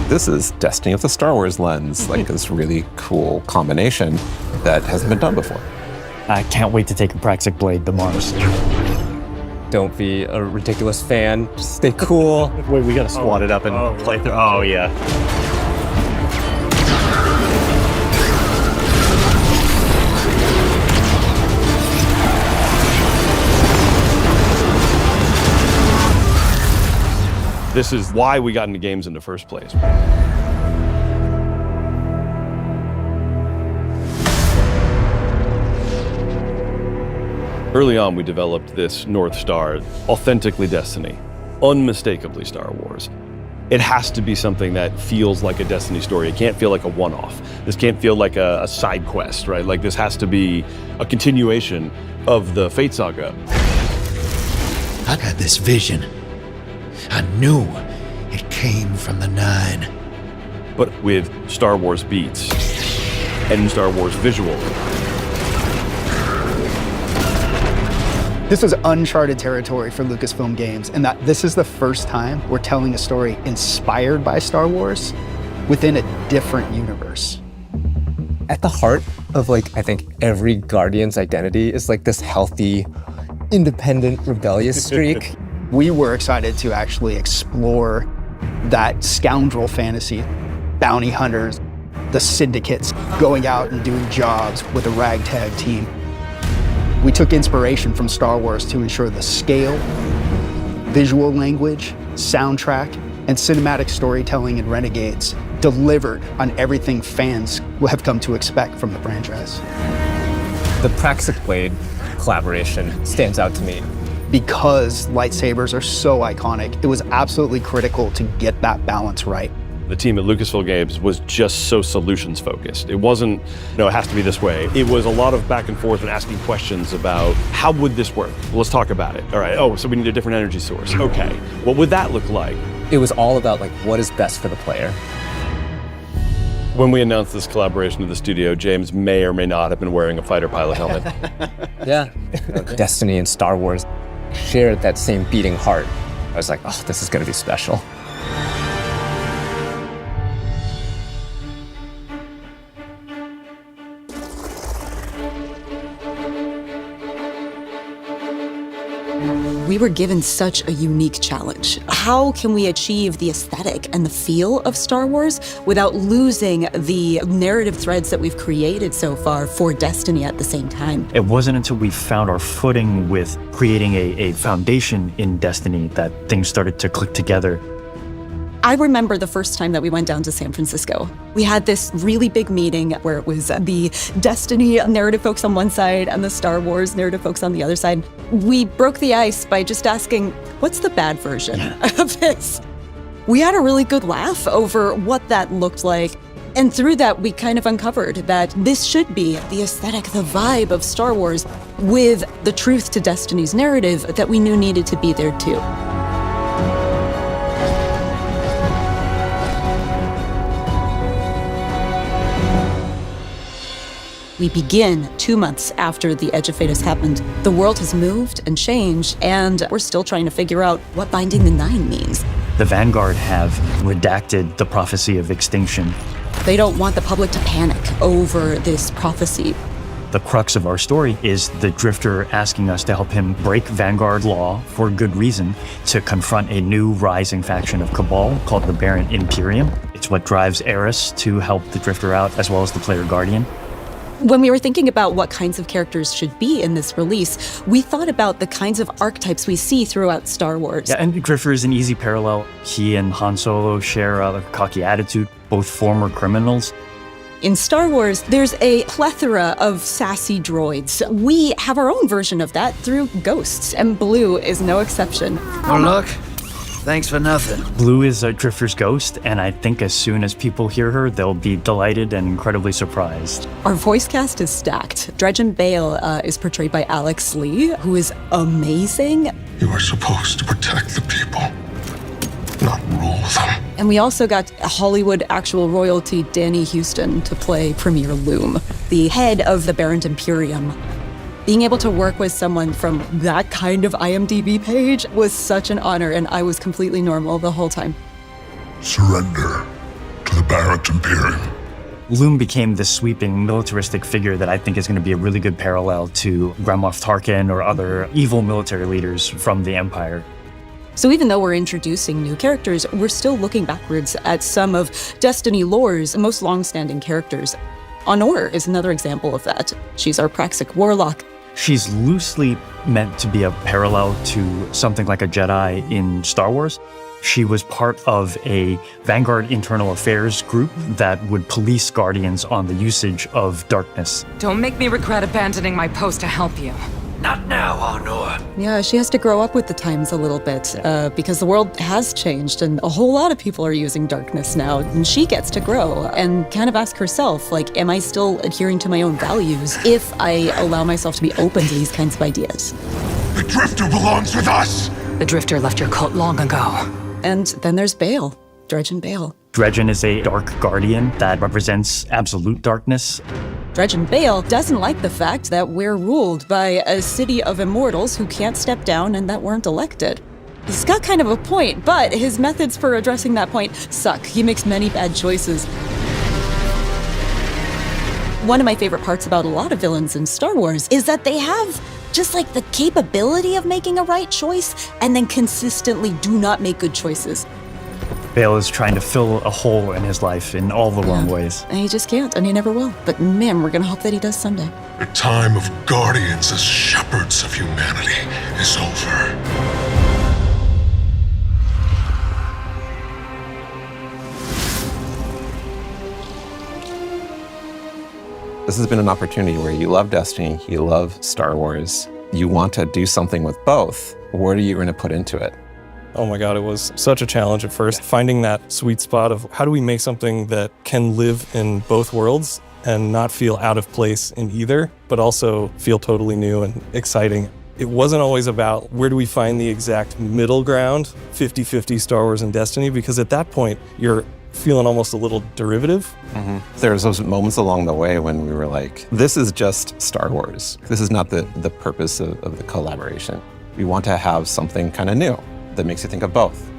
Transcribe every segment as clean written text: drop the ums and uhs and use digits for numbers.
This is Destiny with the Star Wars lens, like this really cool combination that hasn't been done before. I can't wait to take a Praxic blade to Mars. Don't be a ridiculous fan. Just stay cool. Wait, we gotta squat it up and play through. Oh, yeah. This is why we got into games in the first place. Early on, we developed this North Star, authentically Destiny, unmistakably Star Wars. It has to be something that feels like a Destiny story. It can't feel like a one-off. This can't feel like a side quest, right? Like this has to be a continuation of the Fate saga. I had this vision. I knew it came from the Nine. But with Star Wars beats and Star Wars visuals. This was uncharted territory for Lucasfilm Games, and that this is the first time we're telling a story inspired by Star Wars within a different universe. At the heart of I think every Guardian's identity is this healthy, independent, rebellious streak. We were excited to actually explore that scoundrel fantasy, bounty hunters, the syndicates going out and doing jobs with a ragtag team. We took inspiration from Star Wars to ensure the scale, visual language, soundtrack, and cinematic storytelling in Renegades delivered on everything fans will have come to expect from the franchise. The Praxic blade collaboration stands out to me. Because lightsabers are so iconic, it was absolutely critical to get that balance right. The team at Lucasfilm Games was just so solutions focused. It wasn't, it has to be this way. It was a lot of back and forth and asking questions about how would this work? Well, let's talk about it. All right, so we need a different energy source. Okay, what would that look like? It was all about what is best for the player. When we announced this collaboration with the studio, James may or may not have been wearing a fighter pilot helmet. Yeah. Destiny and Star Wars shared that same beating heart. I was like, oh, this is gonna be special. We were given such a unique challenge. How can we achieve the aesthetic and the feel of Star Wars without losing the narrative threads that we've created so far for Destiny at the same time? It wasn't until we found our footing with creating a foundation in Destiny that things started to click together. I remember the first time that we went down to San Francisco. We had this really big meeting where it was the Destiny narrative folks on one side and the Star Wars narrative folks on the other side. We broke the ice by just asking, what's the bad version of this? We had a really good laugh over what that looked like. And through that, we kind of uncovered that this should be the aesthetic, the vibe of Star Wars with the truth to Destiny's narrative that we knew needed to be there too. We begin 2 months after the Edge of Fate has happened. The world has moved and changed, and we're still trying to figure out what binding the Nine means. The Vanguard have redacted the prophecy of extinction. They don't want the public to panic over this prophecy. The crux of our story is the Drifter asking us to help him break Vanguard law for good reason to confront a new rising faction of Cabal called the Baron Imperium. It's what drives Eris to help the Drifter out, as well as the player Guardian. When we were thinking about what kinds of characters should be in this release, we thought about the kinds of archetypes we see throughout Star Wars. Yeah, and Drifter is an easy parallel. He and Han Solo share a cocky attitude, both former criminals. In Star Wars, there's a plethora of sassy droids. We have our own version of that through Ghosts, and Blue is no exception. Oh, look. Thanks for nothing. Blue is a Drifter's ghost, and I think as soon as people hear her, they'll be delighted and incredibly surprised. Our voice cast is stacked. Dredgen Bale is portrayed by Alex Lee, who is amazing. You are supposed to protect the people, not rule them. And we also got Hollywood actual royalty Danny Houston to play Premier Loom, the head of the Baron Imperium. Being able to work with someone from that kind of IMDb page was such an honor, and I was completely normal the whole time. Surrender, barbaric imperium. Loom became this sweeping militaristic figure that I think is going to be a really good parallel to Grand Moff Tarkin or other evil military leaders from the Empire. So even though we're introducing new characters, we're still looking backwards at some of Destiny lore's most long-standing characters. Honor is another example of that. She's our Praxic warlock. She's loosely meant to be a parallel to something like a Jedi in Star Wars. She was part of a Vanguard internal affairs group that would police Guardians on the usage of darkness. Don't make me regret abandoning my post to help you. Not now, Honor. Yeah, she has to grow up with the times a little bit because the world has changed and a whole lot of people are using darkness now. And she gets to grow and kind of ask herself, like, am I still adhering to my own values if I allow myself to be open to these kinds of ideas? The Drifter belongs with us! The Drifter left your cult long ago. And then there's Bale, Dredgen Bale. Dredgen is a dark guardian that represents absolute darkness. Dredgen Bale doesn't like the fact that we're ruled by a city of immortals who can't step down and that weren't elected. He's got kind of a point, but his methods for addressing that point suck. He makes many bad choices. One of my favorite parts about a lot of villains in Star Wars is that they have just like the capability of making a right choice and then consistently do not make good choices. Bale is trying to fill a hole in his life in all the wrong ways. And he just can't, and he never will. But man, we're gonna hope that he does someday. The time of guardians as shepherds of humanity is over. This has been an opportunity where you love Destiny, you love Star Wars, you want to do something with both. What are you going to put into it? Oh my God, it was such a challenge at first, finding that sweet spot of how do we make something that can live in both worlds and not feel out of place in either, but also feel totally new and exciting. It wasn't always about where do we find the exact middle ground, 50-50 Star Wars and Destiny, because at that point, you're feeling almost a little derivative. There's those moments along the way when we were like, this is just Star Wars. This is not the purpose of the collaboration. We want to have something kind of new that makes you think of both.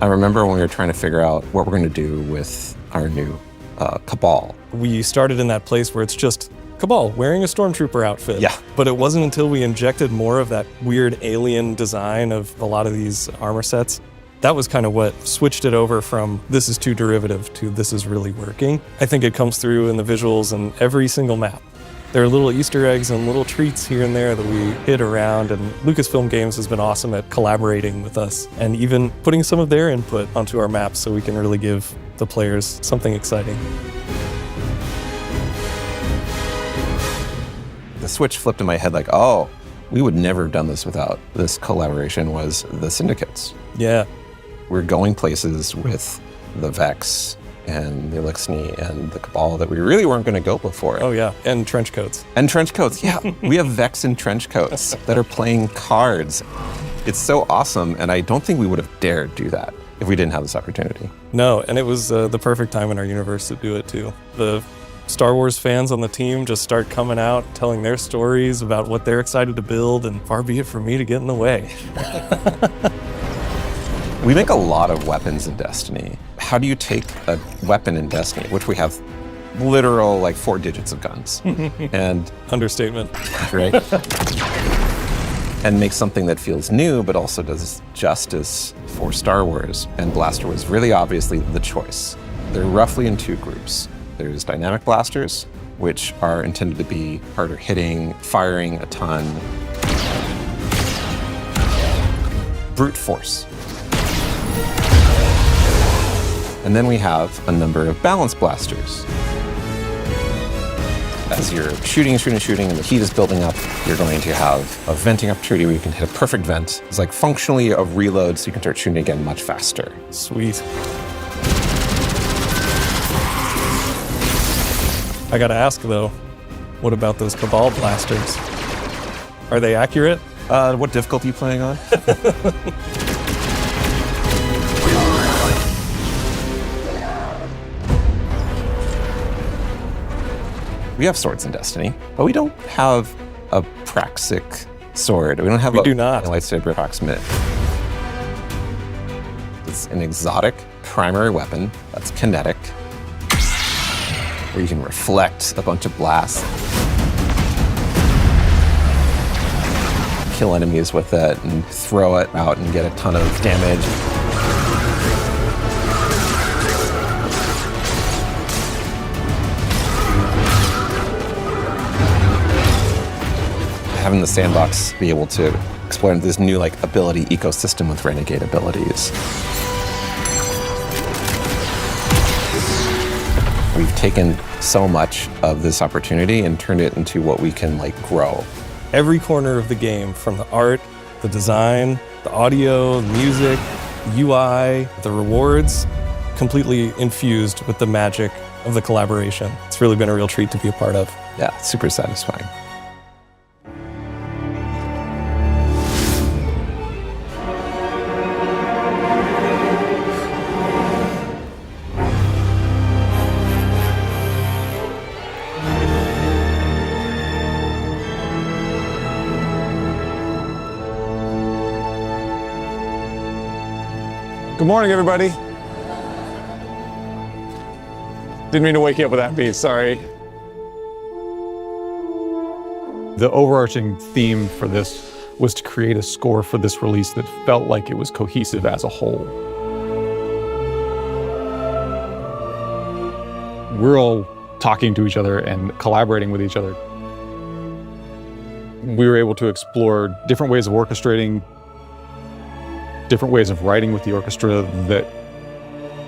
I remember when we were trying to figure out what we're going to do with our new Cabal. We started in that place where it's just Cabal wearing a stormtrooper outfit. Yeah. But it wasn't until we injected more of that weird alien design of a lot of these armor sets that was kind of what switched it over from this is too derivative to this is really working. I think it comes through in the visuals and every single map. There are little Easter eggs and little treats here and there that we hit around, and Lucasfilm Games has been awesome at collaborating with us and even putting some of their input onto our maps so we can really give the players something exciting. The switch flipped in my head like, oh, we would never have done this without this collaboration was the Syndicates. Yeah. We're going places with the Vex and the Elixni and the Cabal that we really weren't going to go before. Oh yeah, and trench coats. And trench coats, yeah. We have Vex in trench coats that are playing cards. It's so awesome, and I don't think we would have dared do that if we didn't have this opportunity. No, and it was the perfect time in our universe to do it too. The Star Wars fans on the team just start coming out, telling their stories about what they're excited to build, and far be it from me to get in the way. We make a lot of weapons in Destiny. How do you take a weapon in Destiny, which we have literal like 4 digits of guns, and understatement, right? And make something that feels new, but also does justice for Star Wars. And Blaster was really obviously the choice. They're roughly in 2 groups. There's dynamic blasters, which are intended to be harder hitting, firing a ton. Brute force. And then we have a number of balance blasters. As you're shooting and the heat is building up, you're going to have a venting opportunity where you can hit a perfect vent. It's like functionally a reload, so you can start shooting again much faster. Sweet. I gotta ask though, what about those Cabal blasters? Are they accurate? What difficulty are you playing on? We have swords in Destiny, but we don't have a Praxic sword. We don't have We do not. a lightsaber approximate. has an exotic primary weapon that's kinetic, where you can reflect a bunch of blasts, kill enemies with it, and throw it out and get a ton of damage. Having the sandbox be able to explore this new ability ecosystem with renegade abilities. We've taken so much of this opportunity and turned it into what we can grow. Every corner of the game, from the art, the design, the audio, the music, UI, the rewards, completely infused with the magic of the collaboration. It's really been a real treat to be a part of. Yeah, super satisfying. Good morning, everybody. Didn't mean to wake you up with that beat, sorry. The overarching theme for this was to create a score for this release that felt like it was cohesive as a whole. We're all talking to each other and collaborating with each other. We were able to explore different ways of orchestrating, different ways of writing with the orchestra that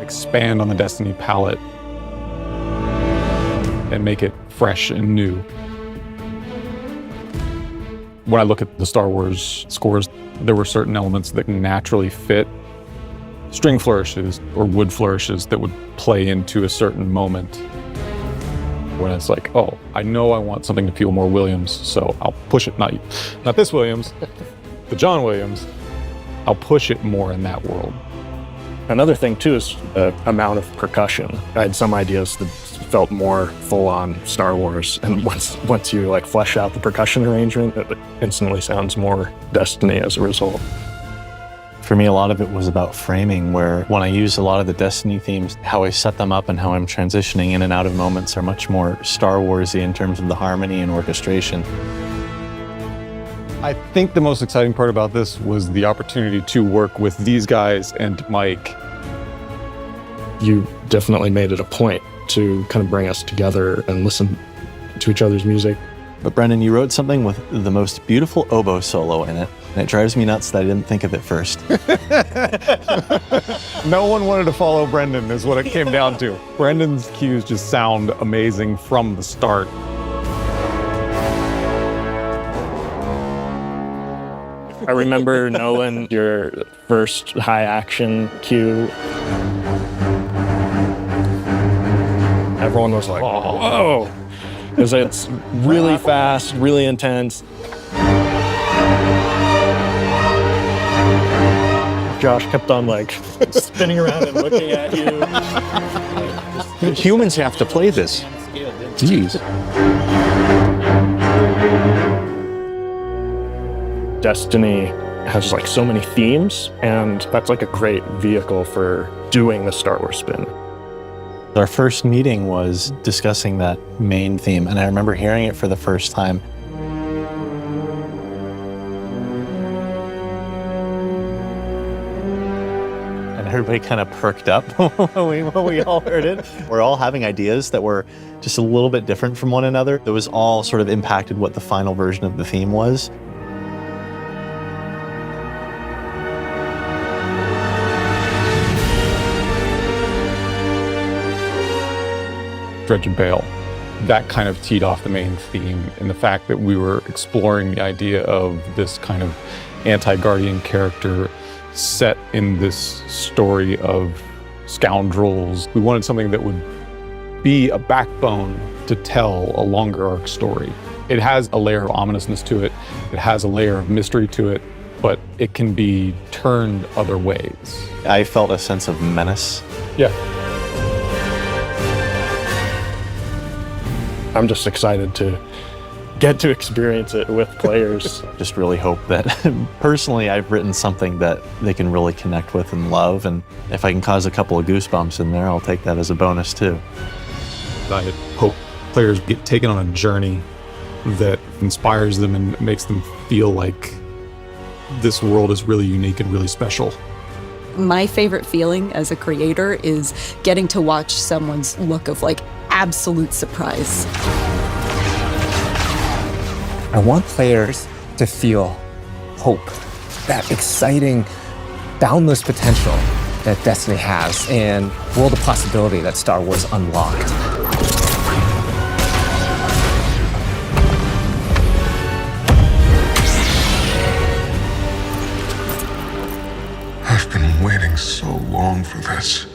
expand on the Destiny palette and make it fresh and new. When I look at the Star Wars scores, there were certain elements that naturally fit string flourishes or wood flourishes that would play into a certain moment. When it's like, oh, I know I want something to feel more Williams, so I'll push it, not this Williams, the John Williams. I'll push it more in that world. Another thing too is the amount of percussion. I had some ideas that felt more full-on Star Wars, and once you flesh out the percussion arrangement, it instantly sounds more Destiny as a result. For me, a lot of it was about framing, where when I use a lot of the Destiny themes, how I set them up and how I'm transitioning in and out of moments are much more Star Warsy in terms of the harmony and orchestration. I think the most exciting part about this was the opportunity to work with these guys and Mike. You definitely made it a point to kind of bring us together and listen to each other's music. But Brendan, you wrote something with the most beautiful oboe solo in it, and it drives me nuts that I didn't think of it first. No one wanted to follow Brendan is what it came down to. Brendan's cues just sound amazing from the start. I remember, Nolan, your first high action cue. Everyone was like, whoa! Because it's really fast, really intense. Josh kept on spinning around and looking at you. Humans have to play this. Jeez. Destiny has so many themes, and that's a great vehicle for doing the Star Wars spin. Our first meeting was discussing that main theme, and I remember hearing it for the first time. And everybody kind of perked up when we all heard it. We're all having ideas that were just a little bit different from one another. It was all sort of impacted what the final version of the theme was. Dredge and Bail. That kind of teed off the main theme, and the fact that we were exploring the idea of this kind of anti-Guardian character set in this story of scoundrels. We wanted something that would be a backbone to tell a longer arc story. It has a layer of ominousness to it, it has a layer of mystery to it, but it can be turned other ways. I felt a sense of menace. Yeah. I'm just excited to get to experience it with players. Just really hope that personally I've written something that they can really connect with and love, and if I can cause a couple of goosebumps in there, I'll take that as a bonus too. I hope players get taken on a journey that inspires them and makes them feel like this world is really unique and really special. My favorite feeling as a creator is getting to watch someone's look of like absolute surprise. I want players to feel hope, that exciting, boundless potential that Destiny has, and world of possibility that Star Wars unlocked. I've been waiting so long for this.